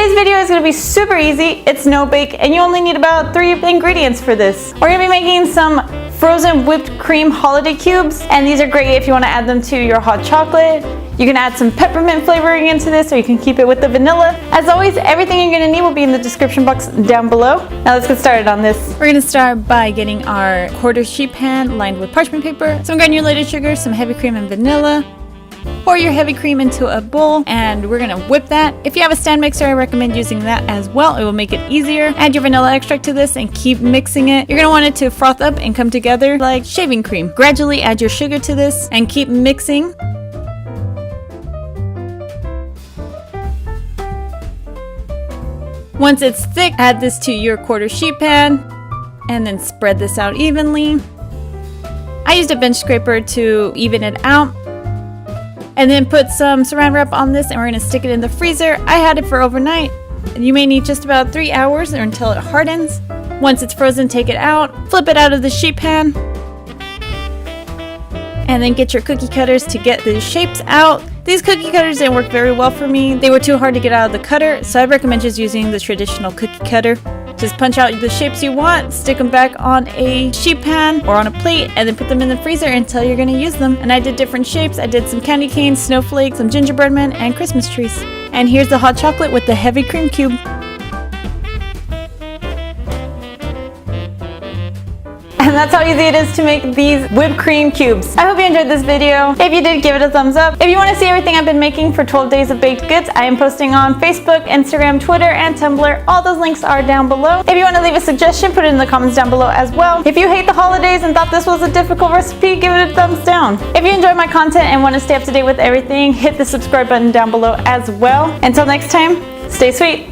Today's video is going to be super easy. It's no bake and you only need about 3 ingredients for this. We're going to be making some frozen whipped cream holiday cubes, and these are great if you want to add them to your hot chocolate. You can add some peppermint flavoring into this, or you can keep it with the vanilla. As always, everything you're going to need will be in the description box down below. Now let's get started on this. We're going to start by getting our quarter sheet pan lined with parchment paper, some granulated sugar, some heavy cream and vanilla. Pour your heavy cream into a bowl and we're gonna whip that. If you have a stand mixer, I recommend using that as well. It will make it easier. Add your vanilla extract to this and keep mixing it. You're gonna want it to froth up and come together like shaving cream. Gradually add your sugar to this and keep mixing. Once it's thick, add this to your quarter sheet pan and then spread this out evenly. I used a bench scraper to even it out. And then put some saran wrap on this and we're gonna stick it in the freezer. I had it for overnight. You may need just about 3 hours or until it hardens. Once it's frozen, take it out, flip it out of the sheet pan, and then get your cookie cutters to get the shapes out. These cookie cutters didn't work very well for me. They were too hard to get out of the cutter, so I recommend just using the traditional cookie cutter. Just punch out the shapes you want, stick them back on a sheet pan or on a plate, and then put them in the freezer until you're gonna use them. And I did different shapes. I did some candy canes, snowflakes, some gingerbread men, and Christmas trees. And here's the hot chocolate with the heavy cream cube. And that's how easy it is to make these whipped cream cubes. I hope you enjoyed this video. If you did, give it a thumbs up. If you want to see everything I've been making for 12 days of baked goods, I am posting on Facebook, Instagram, Twitter, and Tumblr. All those links are down below. If you want to leave a suggestion, put it in the comments down below as well. If you hate the holidays and thought this was a difficult recipe, give it a thumbs down. If you enjoy my content and want to stay up to date with everything, hit the subscribe button down below as well. Until next time, stay sweet.